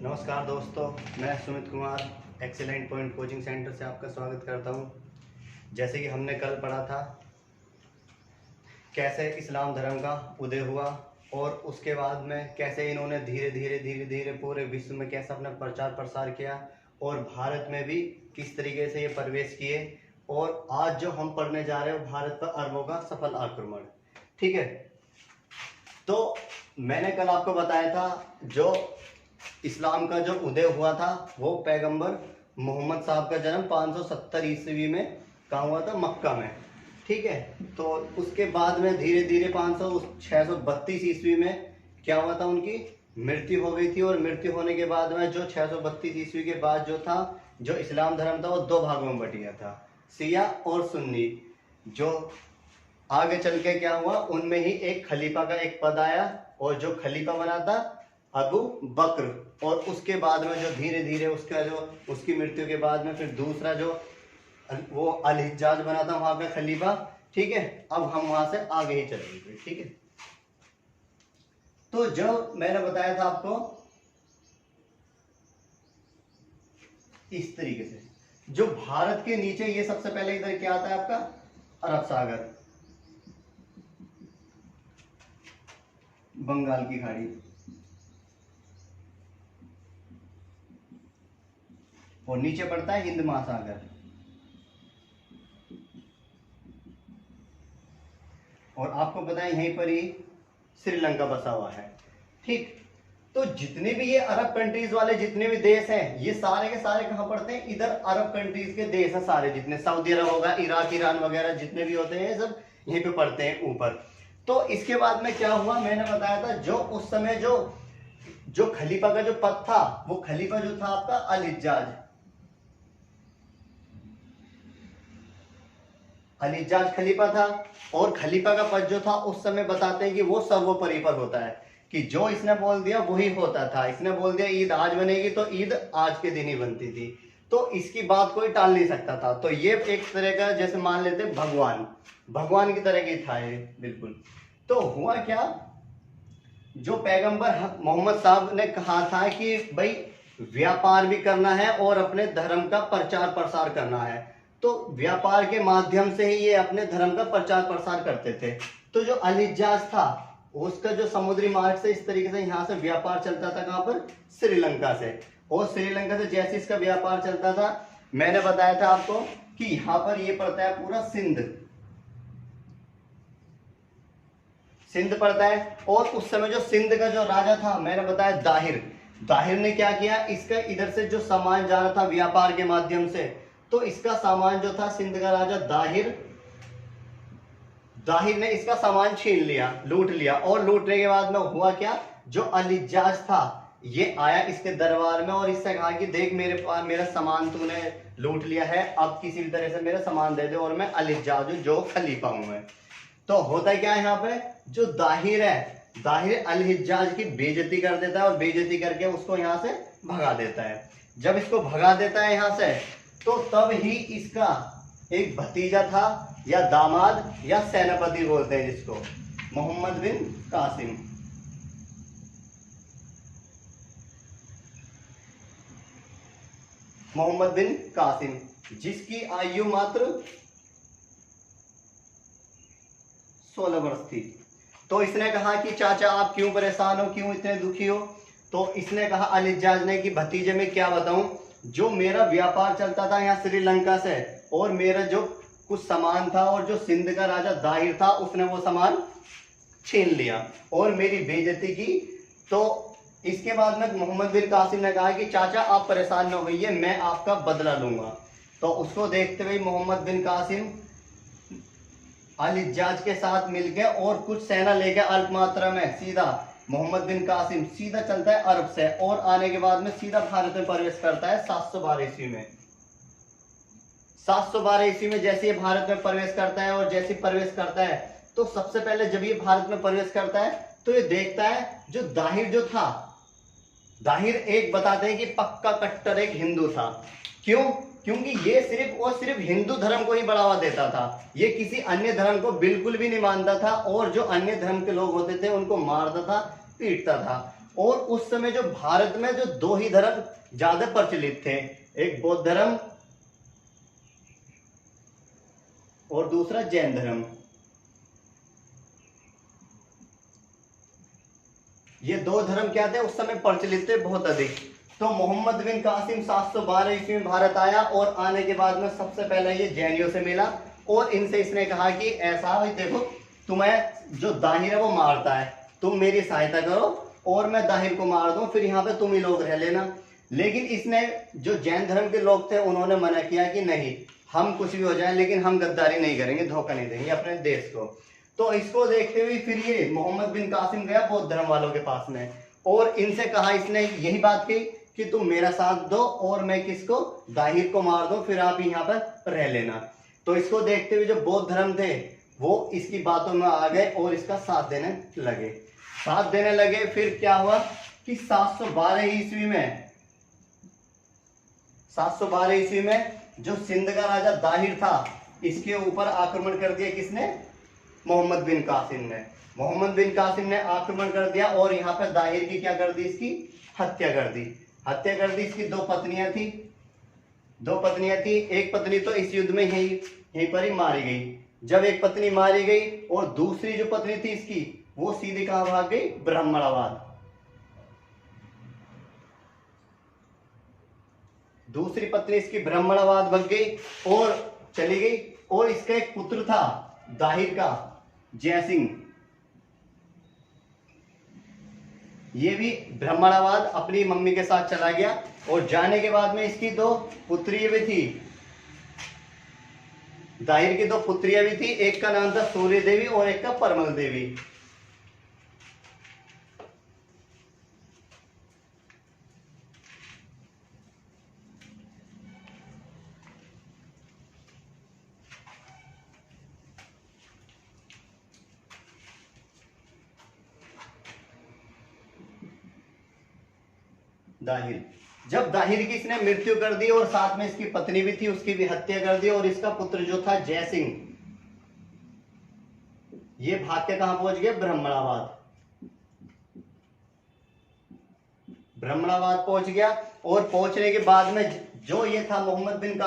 नमस्कार दोस्तों, मैं Sumit Kumar excellent point coaching centre से आपका स्वागत करता हूं। जैसे कि हमने कल पढ़ा था कैसे इस्लाम धर्म का उदय हुआ और उसके बाद में कैसे इन्होंने धीरे धीरे पूरे विश्व में कैसे अपना प्रचार प्रसार किया और भारत में भी किस तरीके से ये प्रवेश किए। और आज जो हम पढ़ने जा रहे हैं भारत पर अरबों का सफल आक्रमण। ठीक है, तो मैंने कल आपको बताया था जो इस्लाम का जो उदय हुआ था वो पैगंबर मोहम्मद साहब का जन्म 570 ईस्वी में कहाँ हुआ था? मक्का में। ठीक है, तो उसके बाद में धीरे धीरे 632 ईस्वी में क्या हुआ था? उनकी मृत्यु हो गई थी। और मृत्यु होने के बाद में जो 632 ईस्वी के बाद जो था जो इस्लाम धर्म था वो दो भागों में बट गया था, शिया और सुन्नी। जो आगे चल के क्या हुआ, उनमें ही एक खलीफा का एक पद आया और जो खलीफा बना था अबू बकर। और उसके बाद में जो धीरे धीरे उसका जो उसकी मृत्यु के बाद में फिर दूसरा जो वो अल हिज्जाज बना था वहां पे खलीफा। ठीक है, अब हम वहां से आगे ही चलेंगे। ठीक है, तो जो मैंने बताया था आपको इस तरीके से, जो भारत के नीचे ये सबसे पहले इधर क्या आता है आपका? अरब सागर, बंगाल की खाड़ी और नीचे पड़ता है हिंद महासागर। और आपको पता है यहीं पर ही श्रीलंका बसा हुआ है। ठीक, तो जितने भी ये अरब कंट्रीज वाले जितने भी देश हैं ये सारे के सारे कहां पड़ते हैं? इधर अरब कंट्रीज के देश हैं सारे, जितने सऊदी अरब होगा, इराक, ईरान वगैरह जितने भी होते हैं सब यहीं पे पड़ते हैं ऊपर। तो इसके बाद में क्या हुआ, मैंने बताया था जो उस समय जो खलीफा का जो पद था वो खलीफा जो था आपका अल हिज्जाज, अल हिज्जाज खलीफा था। और खलीफा का पद जो था उस समय बताते हैं कि वो सर्वोपरि पर होता है, कि जो इसने बोल दिया वही होता था। इसने बोल दिया ईद आज बनेगी तो ईद आज के दिन ही बनती थी, तो इसकी बात कोई टाल नहीं सकता था। तो ये एक तरह का जैसे मान लेते भगवान की तरह की था ये बिल्कुल। तो हुआ क्या, जो पैगंबर मोहम्मद साहब ने कहा था कि भाई व्यापार भी करना है और अपने धर्म का प्रचार प्रसार करना है, तो व्यापार के माध्यम से ही ये अपने धर्म का प्रचार प्रसार करते थे। तो जो अल हिज्जाज था उसका जो समुद्री मार्ग से इस तरीके से यहाँ से व्यापार चलता था, कहाँ पर? श्रीलंका से। और श्रीलंका से जैसे इसका व्यापार चलता था, मैंने बताया था आपको कि यहाँ पर ये पड़ता है पूरा सिंध पड़ता है। और उस समय जो सिंध का जो राजा था मैंने बताया दाहिर ने क्या किया, इसका इधर से जो सामान जा रहा था व्यापार के माध्यम से, तो इसका सामान जो था सिंध का राजा दाहिर ने इसका सामान छीन लिया, लूट लिया। और लूटने के बाद में हुआ क्या, जो अल हिज्जाज था ये आया इसके दरबार में और इससे कहा कि देख मेरा सामान तूने लूट लिया है, अब किसी भी तरह से मेरा सामान दे दे और मैं अल हिज्जाज हूं जो खलीफा हूं मैं। तो होता क्या है यहाँ पे, जो दाहिर अल हिज्जाज की बेइज्जती कर देता है और बेइज्जती करके उसको यहाँ से भगा देता है। जब इसको भगा देता है यहाँ से, तो तब ही इसका एक भतीजा था या दामाद या सेनापति बोलते हैं जिसको, मोहम्मद बिन कासिम, जिसकी आयु मात्र 16 वर्ष थी। तो इसने कहा कि चाचा आप क्यों परेशान हो, क्यों इतने दुखी हो? तो इसने कहा अल हिज्जाज ने कि भतीजे में क्या बताऊं, जो मेरा व्यापार चलता था यहाँ श्रीलंका से और मेरा जो कुछ सामान था और जो सिंध का राजा दाहिर था उसने वो सामान छीन लिया और मेरी बेइज्जती की। तो इसके बाद में मोहम्मद बिन कासिम ने कहा कि चाचा आप परेशान न होइए, मैं आपका बदला लूंगा। तो उसको देखते हुए मोहम्मद बिन कासिम अल हिज्जाज के साथ मिलकर और कुछ सेना लेकर अल्प मात्रा में सीधा मोहम्मद बिन कासिम सीधा चलता है अरब से और आने के बाद में सीधा भारत में प्रवेश करता है 712 ईस्वी में। 712 ईस्वी में जैसे ये भारत में प्रवेश करता है और जैसे प्रवेश करता है तो सबसे पहले जब ये भारत में प्रवेश करता है तो ये देखता है जो दाहिर जो था, दाहिर एक बताते हैं कि पक्का कट्टर एक हिंदू था। क्यों? क्योंकि ये सिर्फ और सिर्फ हिंदू धर्म को ही बढ़ावा देता था, ये किसी अन्य धर्म को बिल्कुल भी नहीं मानता था और जो अन्य धर्म के लोग होते थे उनको मारता था, पीटता था। और उस समय जो भारत में जो दो ही धर्म ज्यादा प्रचलित थे, एक बौद्ध धर्म और दूसरा जैन धर्म। ये दो धर्म क्या थे उस समय प्रचलित थे बहुत अधिक। तो मोहम्मद बिन कासिम 712 ईस्वी में भारत आया और आने के बाद में सबसे पहले ये जैनियों से मिला और इनसे इसने कहा कि ऐसा भाई देखो, तुम्हें जो दाहिर है वो मारता है, तुम मेरी सहायता करो और मैं दाहिर को मार दूं, फिर यहाँ पे तुम ही लोग रह लेना। लेकिन इसने जो जैन धर्म के लोग थे उन्होंने मना किया कि नहीं, हम कुछ भी हो जाए लेकिन हम गद्दारी नहीं करेंगे, धोखा नहीं देंगे अपने देश को। तो इसको देखते हुए फिर ये मोहम्मद बिन कासिम गया बौद्ध धर्म वालों के पास में और इनसे कहा, इसने यही बात कही कि तुम मेरा साथ दो और मैं किसको, दाहिर को मार दूं, फिर आप यहाँ पर रह लेना। तो इसको देखते हुए जो बौद्ध धर्म थे वो इसकी बातों में आ गए और इसका साथ देने लगे। फिर क्या हुआ कि 712 ईस्वी में जो सिंध का राजा दाहिर था, इसके ऊपर आक्रमण कर दिया किसने, मोहम्मद बिन कासिम ने आक्रमण कर दिया और यहाँ पर दाहिर की क्या कर दी, इसकी हत्या कर दी। इसकी दो पत्नियां थी, एक पत्नी तो इस युद्ध में यहीं पर ही मारी गई। जब एक पत्नी मारी गई और दूसरी जो पत्नी थी इसकी, वो सीधे कहां भाग गई, ब्राह्मणाबाद। दूसरी पत्नी इसकी ब्राह्मणाबाद भाग गई और चली गई। और इसका एक पुत्र था दाहिर का, जयसिंह, ये भी ब्राह्मणाबाद अपनी मम्मी के साथ चला गया। और जाने के बाद में इसकी दो पुत्रियां भी थी, दाहिर की दो पुत्रियां भी थी, एक का नाम था सूर्य देवी और एक का परमल देवी। जब दाहिर की इसने मृत्यु कर दी और साथ में इसकी पत्नी भी थी, उसकी भी हत्या कर दी और इसका पुत्र जो था जयसिंह, ये भाग के कहां पहुंच गए, ब्राह्मणाबाद पहुंच गया। और पहुंचने के बाद में जो ये था मोहम्मद बिन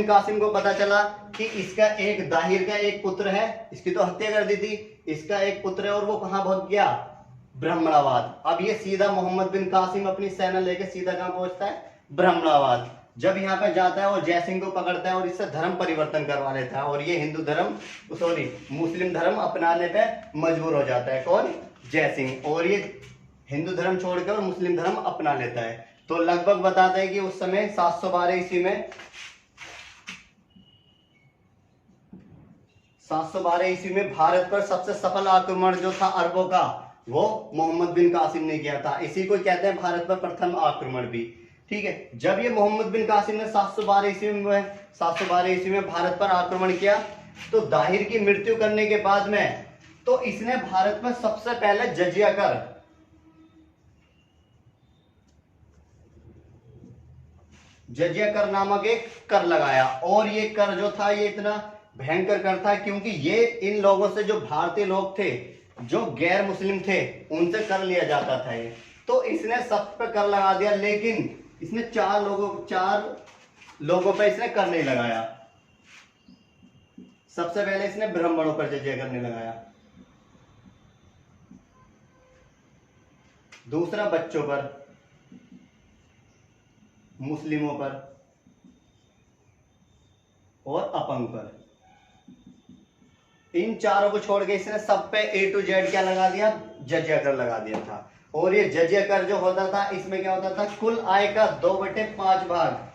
कासिम को पता चला कि इसका एक दाहिर का एक पुत्र है, इसकी तो हत्या कर दी थी, इसका एक पुत्र है और वो कहां भाग गया, ब्राह्मणाबाद। अब ये सीधा मोहम्मद बिन कासिम अपनी सेना लेके सीधा कहां पहुंचता है, ब्राह्मणाबाद। जब यहाँ पे जाता है और जयसिंह को पकड़ता है और इससे धर्म परिवर्तन करवा लेता है और ये मुस्लिम धर्म अपनाने पे मजबूर हो जाता है, कौन, जयसिंह। और ये हिंदू धर्म छोड़कर मुस्लिम धर्म अपना लेता है। तो लगभग बताते हैं कि उस समय 712 ईस्वी में भारत पर सबसे सफल आक्रमण जो था अरबों का, वो मोहम्मद बिन कासिम ने किया था। इसी को कहते हैं भारत पर प्रथम आक्रमण भी। ठीक है, जब ये मोहम्मद बिन कासिम ने 712 ईस्वी में भारत पर आक्रमण किया, तो दाहिर की मृत्यु करने के बाद में तो इसने भारत में सबसे पहले जजिया कर नामक एक कर लगाया। और ये कर जो था ये इतना भयंकर कर था क्योंकि ये इन लोगों से, जो भारतीय लोग थे, जो गैर मुस्लिम थे, उनसे कर लिया जाता था ये। तो इसने सब पे कर लगा दिया, लेकिन इसने चार लोगों पे इसने कर नहीं लगाया। सबसे पहले इसने ब्राह्मणों पर जजिया करने लगाया, दूसरा बच्चों पर, मुस्लिमों पर और अपंग पर। इन चारों को छोड़ के इसने सब पे A to Z क्या लगा दिया, जजिया कर लगा दिया था। और ये जजिया कर जो होता था, इसमें क्या होता था, कुल आय का 2/5 भाग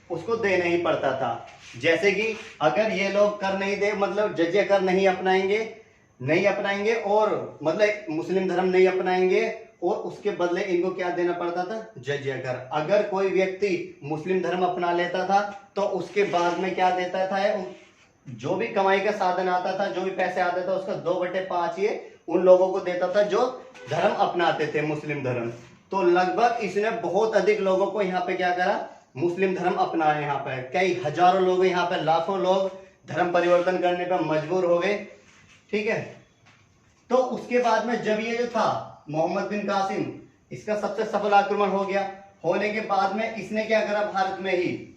उसको देना ही पड़ता था। जैसे कि अगर ये लोग कर नहीं दे, मतलब जजिया कर नहीं अपनाएंगे और मतलब मुस्लिम धर्म नहीं अपनाएंगे, और उसके बदले इनको क्या देना पड़ता था, जजिया कर। अगर कोई व्यक्ति मुस्लिम धर्म अपना लेता था तो उसके बाद में क्या देता था, जो भी कमाई का साधन आता था, जो भी पैसे आते थे, उसका 2/5 ये उन लोगों को देता था जो धर्म अपनाते थे, मुस्लिम धर्म। तो लगभग इसने बहुत अधिक लोगों को यहाँ पे क्या करा, मुस्लिम धर्म अपनाया। यहाँ पे कई हजारों लोग, यहाँ पे लाखों लोग धर्म परिवर्तन करने पर मजबूर हो गए। ठीक है, तो उसके बाद में जब ये जो था मोहम्मद बिन कासिम, इसका सबसे सफल आक्रमण हो गया। होने के बाद में इसने क्या करा, भारत में ही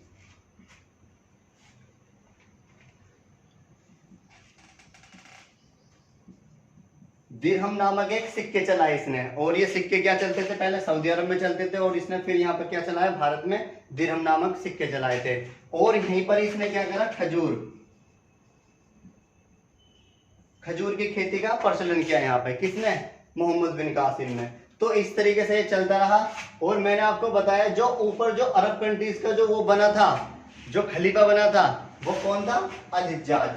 दिरहम नामक एक सिक्के चलाए इसने। और ये सिक्के क्या चलते थे, पहले सऊदी अरब में चलते थे, और इसने फिर यहाँ पर क्या चलाया, भारत में दिरहम नामक सिक्के चलाए थे। और यहीं पर इसने क्या करा, खजूर की खेती का प्रचलन किया यहाँ पे। किसने, मोहम्मद बिन कासिम ने। तो इस तरीके से ये चलता रहा। और मैंने आपको बताया जो ऊपर जो अरब कंट्रीज का जो वो बना था, जो खलीफा बना था, वो कौन था, अल-हिज्जाज।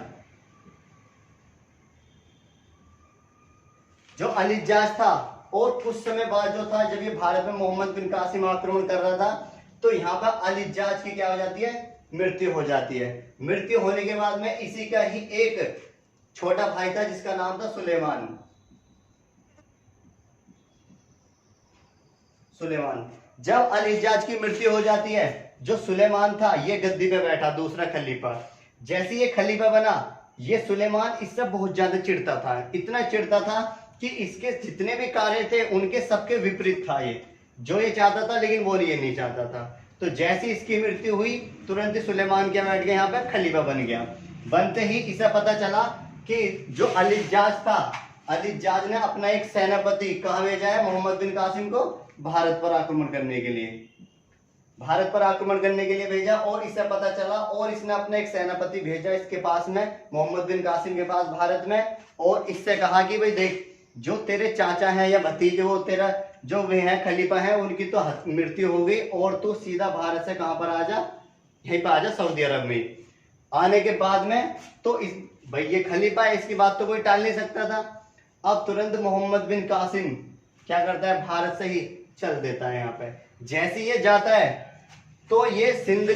जो अल-हिज्जाज था। और कुछ समय बाद जो था, जब ये भारत में मोहम्मद बिन कासिम आक्रमण कर रहा था, तो यहाँ पर अल-हिज्जाज की क्या हो जाती है, मृत्यु हो जाती है। मृत्यु होने के बाद में इसी का ही एक छोटा भाई था जिसका नाम था सुलेमान। जब अल-हिज्जाज की मृत्यु हो जाती है, जो सुलेमान था ये गद्दी पे बैठा, दूसरा खलीफा। जैसे ये खलीफा बना, ये सुलेमान इससे बहुत ज्यादा चिढ़ता था। इतना चिढ़ता था कि इसके जितने भी कार्य थे उनके सबके विपरीत था ये। जो ये चाहता था लेकिन वो ये नहीं चाहता था। तो जैसे इसकी मृत्यु हुई, तुरंत ही सुलेमान क्या बैठ गया, यहाँ पे खलीफा बन गया। बनते ही इसे पता चला कि जो अल-हिज्जाज था, अल-हिज्जाज ने अपना एक सेनापति कहाँ भेजा है, मोहम्मद बिन कासिम को भारत पर आक्रमण करने के लिए, भारत पर आक्रमण करने के लिए भेजा। और इसे पता चला, और इसने अपना एक सेनापति भेजा इसके पास में, मोहम्मद बिन कासिम के पास भारत में। और इससे कहा कि भाई देख, जो तेरे चाचा हैं या भतीजे, वो तेरा जो वे हैं खलीफा हैं, उनकी तो मृत्यु हो गई, और तू सीधा भारत से कहां पर आ जा, यहीं पर आ जा, सऊदी अरब में। आने के बाद में तो इस भाई ये खलीफा है, इसकी बात तो कोई टाल नहीं सकता था। अब तुरंत मोहम्मद बिन कासिम क्या करता है, भारत से ही चल देता है यहाँ पे। जैसे ये जाता है तो ये सिंध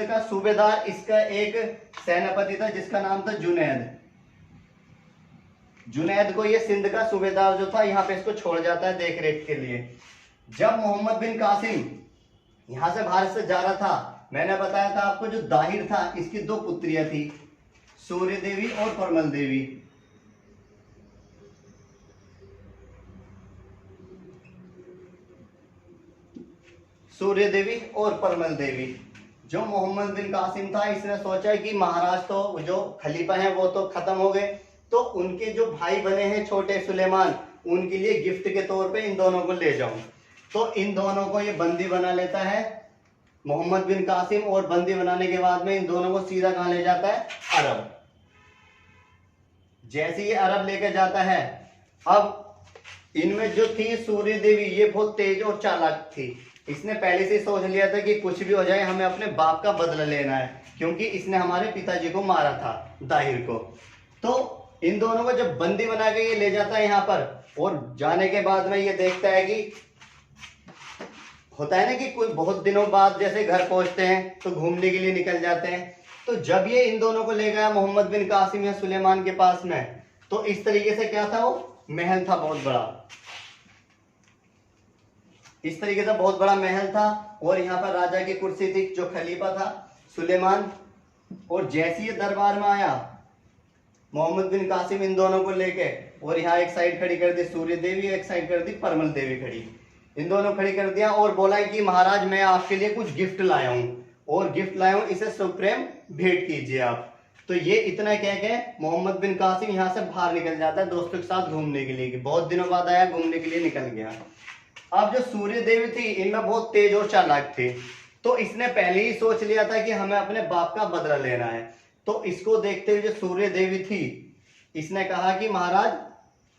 का सूबेदार, इसका एक सेनापति था जिसका नाम था जुनैद को ये सिंध का सूबेदार जो था यहाँ पे इसको छोड़ जाता है देख रेख के लिए। जब मोहम्मद बिन कासिम यहां से भारत से जा रहा था, मैंने बताया था आपको, जो दाहिर था इसकी दो पुत्रियां थी, सूर्य देवी और परमल देवी। सूर्य देवी और परमल देवी। जो मोहम्मद बिन कासिम था, इसने सोचा कि महाराज तो जो खलीफा हैं वो तो खत्म हो गए, तो उनके जो भाई बने हैं छोटे सुलेमान, उनके लिए गिफ्ट के तौर पे इन दोनों को ले जाऊं। तो इन दोनों को ये बंदी बना लेता है मोहम्मद बिन कासिम। और बंदी बनाने के बाद में इन दोनों को सीधा कहां ले जाता है, अरब। जैसे ये अरब लेकर जाता है, अब इनमें जो थी सूर्य देवी, ये बहुत तेज और चालाक थी। इसने पहले से सोच लिया था कि कुछ भी हो जाए हमें अपने बाप का बदला लेना है, क्योंकि इसने हमारे पिताजी को मारा था, दाहिर को। तो इन दोनों को जब बंदी बना के ये ले जाता है यहाँ पर, और जाने के बाद में ये देखता है कि होता है ना कि कोई बहुत दिनों बाद जैसे घर पहुंचते हैं तो घूमने के लिए निकल जाते हैं। तो जब ये इन दोनों को ले गया मोहम्मद बिन कासिम या सुलेमान के पास में, तो इस तरीके से क्या था, वो महल था बहुत बड़ा, इस तरीके से बहुत बड़ा महल था। और यहाँ पर राजा की कुर्सी थी, जो खलीफा था सुलेमान। और जैसे ये दरबार में आया मोहम्मद बिन कासिम इन दोनों को लेके, और यहाँ एक साइड खड़ी कर दी सूर्य देवी, एक साइड कर दी परमल देवी खड़ी, इन दोनों खड़ी कर दिया। और बोला कि महाराज मैं आपके लिए कुछ गिफ्ट लाया हूं, और गिफ्ट लाया हूं, इसे सुप्रेम भेंट कीजिए आप। तो ये इतना कह के मोहम्मद बिन कासिम यहाँ से बाहर निकल जाता है दोस्तों के साथ घूमने के लिए, कि बहुत दिनों बाद आया, घूमने के लिए निकल गया। अब जो सूर्य देवी थी, इनमें बहुत तेज और चालाक थे, तो इसने पहले ही सोच लिया था कि हमें अपने बाप का बदला लेना है। तो इसको देखते हुए जो सूर्य देवी थी, इसने कहा कि महाराज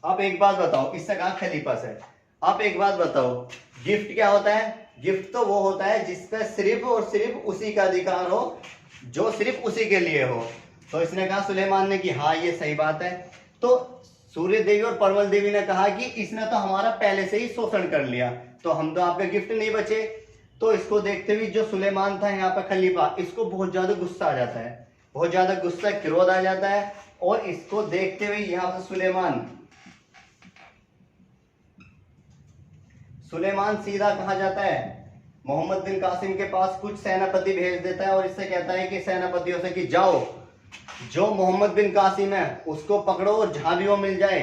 आप एक बात बताओ, इससे कहा खलीफा से, आप एक बात बताओ, गिफ्ट क्या होता है? गिफ्ट तो वो होता है जिसपे सिर्फ और सिर्फ उसी का अधिकार हो, जो सिर्फ उसी के लिए हो। तो इसने कहा, सुलेमान ने, कि हाँ ये सही बात है। तो सूर्य देवी और परमल देवी ने कहा कि इसने तो हमारा पहले से ही शोषण कर लिया, तो हम तो आपके गिफ्ट नहीं बचे। तो इसको देखते हुए जो सुलेमान था यहाँ पर खलीफा, इसको बहुत ज्यादा गुस्सा आ जाता है, बहुत ज्यादा गुस्सा, क्रोध आ जाता है। और इसको देखते हुए यहाँ पर सुलेमान सीधा कहा जाता है मोहम्मद बिन कासिम के पास कुछ सेनापति भेज देता है और इससे कहता है कि सेनापतियों से कि जाओ, जो मोहम्मद बिन कासिम है उसको पकड़ो और जहां भी वो मिल जाए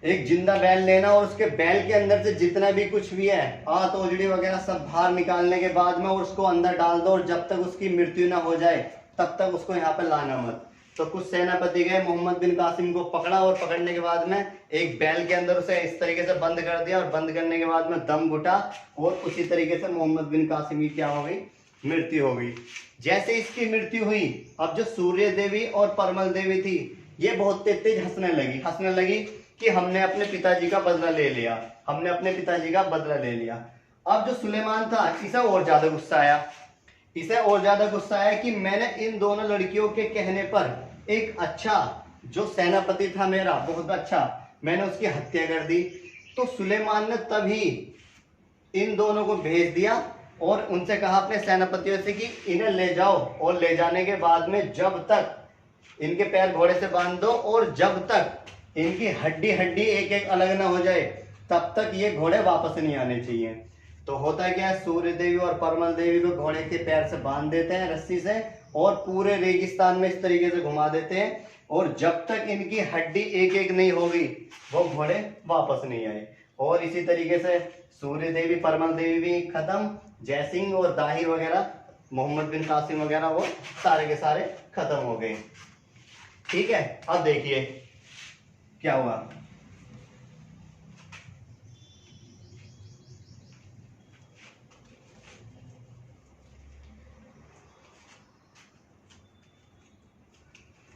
एक जिंदा बैल लेना और उसके बैल के अंदर से जितना भी कुछ भी है आत ओजड़ी वगैरह सब बाहर निकालने के बाद में उसको अंदर डाल दो, और जब तक उसकी मृत्यु ना हो जाए तब तक उसको यहाँ पे लाना मत। तो कुछ सेनापति गए, मोहम्मद बिन कासिम को पकड़ा और पकड़ने के बाद में एक बैल के अंदर उसे इस तरीके से बंद कर दिया, और बंद करने के बाद में दम घुटा और उसी तरीके से मोहम्मद बिन कासिम की क्या हो गई, मृत्यु हो गई। जैसे इसकी मृत्यु हुई, अब जो सूर्य देवी और परमल देवी थी ये बहुत तेज हंसने लगी कि हमने अपने पिताजी का बदला ले लिया, हमने अपने पिताजी का बदला ले लिया। अब जो सुलेमान था इसे और ज्यादा गुस्सा आया कि मैंने इन दोनों लड़कियों के कहने पर एक अच्छा जो सेनापति था मेरा बहुत अच्छा, मैंने उसकी हत्या कर दी। तो सुलेमान ने तभी इन दोनों को भेज दिया और उनसे कहा अपने सेनापतियों से कि इन्हें ले जाओ, और ले जाने के बाद में जब तक इनके पैर घोड़े से बांध दो और जब तक इनकी हड्डी हड्डी एक एक अलग ना हो जाए तब तक ये घोड़े वापस नहीं आने चाहिए। तो होता क्या है, सूर्य देवी और परमल देवी को घोड़े के पैर से बांध देते हैं रस्सी से और पूरे रेगिस्तान में इस तरीके से घुमा देते हैं, और जब तक इनकी हड्डी एक एक नहीं होगी वो घोड़े वापस नहीं आए। और इसी तरीके से सूर्य देवी परमल देवी भी खत्म, जयसिंह और दाहिर वगैरह मोहम्मद बिन कासिम वगैरह वो सारे के सारे खत्म हो गए। ठीक है, अब देखिए क्या हुआ।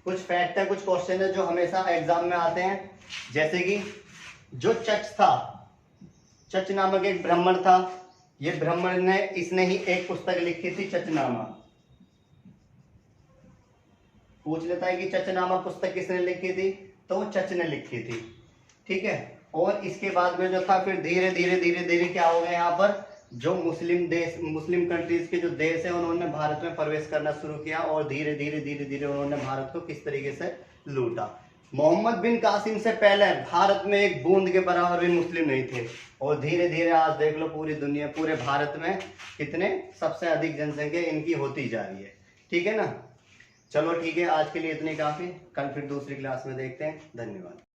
कुछ फैक्ट है, कुछ क्वेश्चन है जो हमेशा एग्जाम में आते हैं। जैसे कि जो चच नामक एक ब्राह्मण था, ये ब्राह्मण ने इसने ही एक पुस्तक लिखी थी चचनामा। पूछ लेता है कि चचनामा पुस्तक किसने लिखी थी, तो वो चच ने लिखी थी। ठीक है, और इसके बाद में जो था फिर धीरे धीरे क्या हो गया, यहाँ पर जो मुस्लिम कंट्रीज के जो देश है उन्होंने भारत में प्रवेश करना शुरू किया और धीरे धीरे उन्होंने भारत को किस तरीके से लूटा। मोहम्मद बिन कासिम से पहले भारत में एक बूंद के बराबर भी मुस्लिम नहीं थे, और धीरे धीरे आज देख लो पूरी दुनिया, पूरे भारत में कितने सबसे अधिक जनसंख्या इनकी होती जा रही है। ठीक है ना, चलो ठीक है, आज के लिए इतने काफी, कल फिर दूसरी क्लास में देखते हैं। धन्यवाद।